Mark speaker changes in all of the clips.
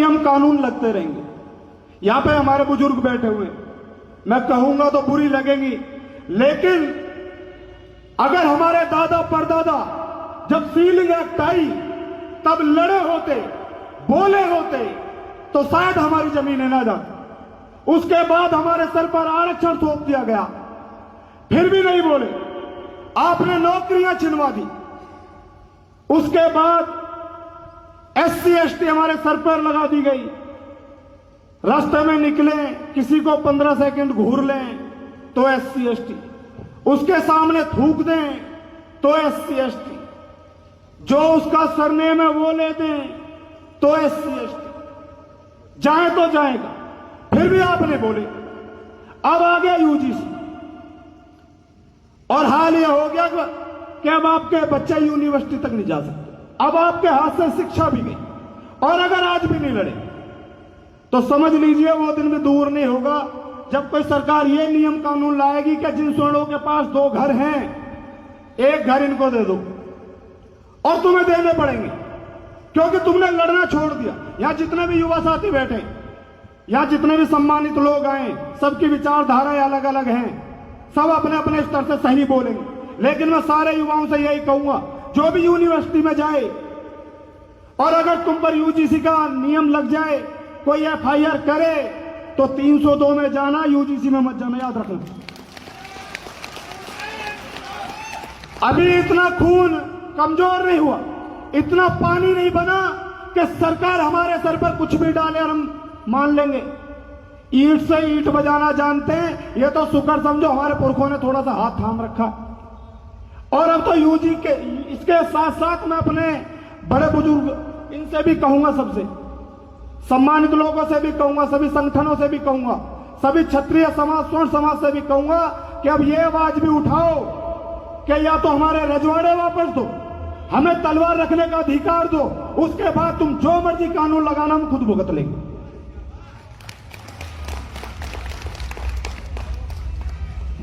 Speaker 1: नियम कानून लगते रहेंगे। यहां पे हमारे बुजुर्ग बैठे हुए हैं, मैं कहूंगा तो बुरी लगेगी, लेकिन अगर हमारे दादा परदादा जब सीलिंग एक्ट आई तब लड़े होते, बोले होते, तो शायद हमारी जमीनें ना जाती। उसके बाद हमारे सर पर आरक्षण थोप दिया गया, फिर भी नहीं बोले, आपने नौकरियां छिनवा दी। उसके बाद SC ST हमारे सर पर लगा दी गई। रास्ते में निकले, किसी को 15 सेकंड घूर लें तो SC ST, उसके सामने थूक दें तो SC ST, जो उसका सरनेम है वो ले दें तो SC ST, जाए तो जाएगा। फिर भी आपने बोले। अब आ गया UGC, और हाल यह हो गया कि अब आपके बच्चे यूनिवर्सिटी तक नहीं जा सकते। अब आपके हाथ से शिक्षा भी गई, और अगर आज भी नहीं लड़े तो समझ लीजिए वो दिन भी दूर नहीं होगा जब कोई सरकार ये नियम कानून लाएगी कि जिन स्वर्णों के पास 2 घर हैं, एक घर इनको दे दो, और तुम्हें देने पड़ेंगे क्योंकि तुमने लड़ना छोड़ दिया। यहां जितने भी युवा साथी बैठे, यहां जितने भी सम्मानित लोग आए, सबकी विचारधाराएं अलग अलग हैं, सब अपने अपने स्तर से सही बोलेंगे, लेकिन मैं सारे युवाओं से यही कहूंगा, जो भी यूनिवर्सिटी में जाए और अगर तुम पर UGC का नियम लग जाए, कोई FIR करे तो 302 में जाना, UGC में मत जाना, याद रखना। अभी इतना खून कमजोर नहीं हुआ, इतना पानी नहीं बना कि सरकार हमारे सर पर कुछ भी डाले और हम मान लेंगे। ईंट से ईंट बजाना जानते हैं, ये तो शुक्र समझो हमारे पुरखों ने थोड़ा सा हाथ थाम रखा। और अब तो UG के इसके साथ साथ मैं अपने बड़े बुजुर्ग इनसे भी कहूंगा, सबसे सम्मानित लोगों से भी कहूंगा, सभी संगठनों से भी कहूंगा, सभी क्षत्रिय समाज, स्वर्ण समाज से भी कहूंगा कि अब ये आवाज भी उठाओ कि या तो हमारे रजवाड़े वापस दो, हमें तलवार रखने का अधिकार दो, उसके बाद तुम जो मर्जी कानून लगाना हम खुद भुगत लेंगे।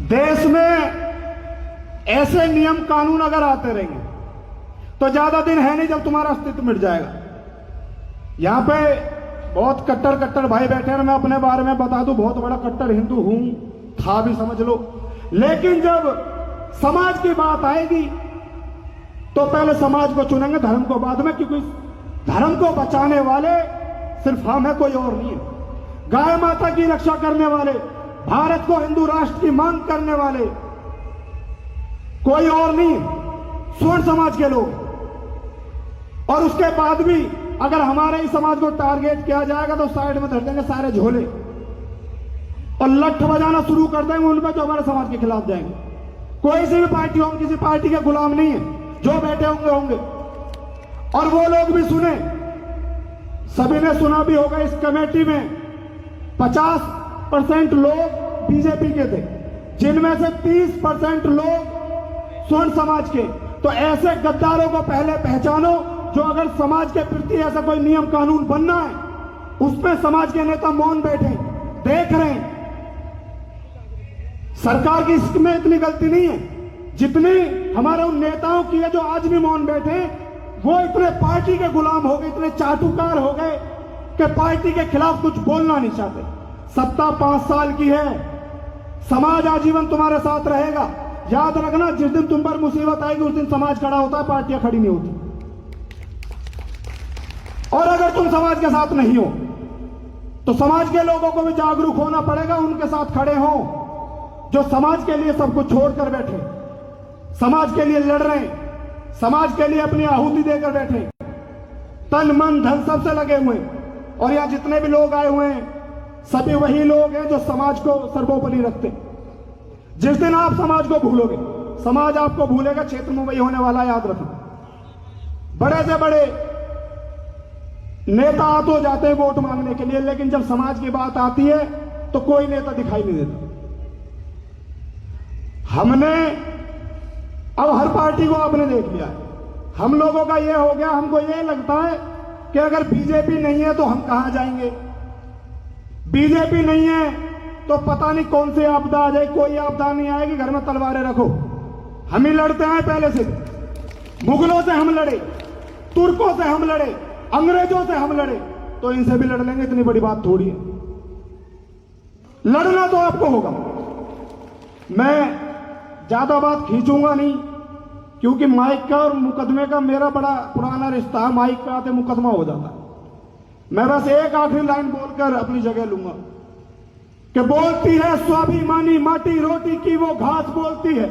Speaker 1: देश में ऐसे नियम कानून अगर आते रहेंगे तो ज्यादा दिन है नहीं जब तुम्हारा अस्तित्व मिट जाएगा। यहां पे बहुत कट्टर भाई बैठे हैं, मैं अपने बारे में बता दूं, बहुत बड़ा कट्टर हिंदू हूं, था भी समझ लो, लेकिन जब समाज की बात आएगी तो पहले समाज को चुनेंगे, धर्म को बाद में, क्योंकि धर्म को बचाने वाले सिर्फ हम है, कोई और नहीं है। गाय माता की रक्षा करने वाले, भारत को हिंदू राष्ट्र की मांग करने वाले कोई और नहीं, स्वर्ण समाज के लोग। और उसके बाद भी अगर हमारे ही समाज को टारगेट किया जाएगा तो साइड में धर देंगे सारे झोले और लठ बजाना शुरू कर देंगे उन पर जो हमारे समाज के खिलाफ जाएंगे। कोई सी भी पार्टी हो, किसी पार्टी के गुलाम नहीं है, जो बैठे होंगे होंगे। और वो लोग भी सुने, सभी ने सुना भी होगा, इस कमेटी में 50% लोग बीजेपी के थे, जिनमें से 30% लोग स्वर्ण समाज के। तो ऐसे गद्दारों को पहले पहचानो, जो अगर समाज के प्रति ऐसा कोई नियम कानून बनना है, उसमें समाज के नेता मौन बैठे देख रहे हैं। सरकार की इसमें इतनी गलती नहीं है जितनी हमारे उन नेताओं की है, जो आज भी मौन बैठे। वो इतने पार्टी के गुलाम हो गए, इतने चाटुकार हो गए कि पार्टी के खिलाफ कुछ बोलना नहीं चाहते। सत्ता 5 साल की है, समाज आजीवन तुम्हारे साथ रहेगा। याद रखना, जिस दिन तुम पर मुसीबत आएगी उस दिन समाज खड़ा होता है, पार्टियां खड़ी नहीं होती। और अगर तुम समाज के साथ नहीं हो तो समाज के लोगों को भी जागरूक होना पड़ेगा, उनके साथ खड़े हो जो समाज के लिए सब कुछ छोड़कर बैठे, समाज के लिए लड़ रहे, समाज के लिए अपनी आहुति देकर बैठे, तन मन धन सबसे लगे हुए। और यहां जितने भी लोग आए हुए हैं सभी वही लोग हैं जो समाज को सर्वोपरि रखते। जिस दिन आप समाज को भूलोगे, समाज आपको भूलेगा। क्षेत्र में वही होने वाला, याद रखना। बड़े से बड़े नेता आ तो जाते हैं वोट मांगने के लिए, लेकिन जब समाज की बात आती है तो कोई नेता दिखाई नहीं देता। हमने अब हर पार्टी को आपने देख लिया है। हम लोगों का यह हो गया, हमको यह लगता है कि अगर बीजेपी नहीं है तो हम कहां जाएंगे, बीजेपी नहीं है तो पता नहीं कौन सी आपदा आ जाए। कोई आपदा नहीं आएगी, घर में तलवारें रखो। हम ही लड़ते हैं पहले से, मुगलों से हम लड़े, तुर्कों से हम लड़े, अंग्रेजों से हम लड़े, तो इनसे भी लड़ लेंगे, इतनी बड़ी बात थोड़ी है। लड़ना तो आपको होगा। मैं ज्यादा बात खींचूंगा नहीं, क्योंकि माइक का और मुकदमे का मेरा बड़ा पुराना रिश्ता है। माइक पे आते मुकदमा हो जाता है। मैं बस एक आखिरी लाइन बोलकर अपनी जगह लूंगा कि बोलती है स्वाभिमानी माटी रोटी की वो घास बोलती है,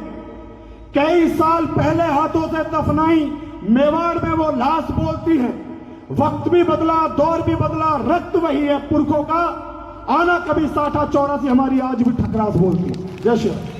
Speaker 1: कई साल पहले हाथों से दफनाई मेवाड़ में वो लाश बोलती है। वक्त भी बदला, दौर भी बदला, रक्त वही है पुरखों का, आना कभी 60-84 हमारी आज भी ठकरास बोलती है। जय श्री राम।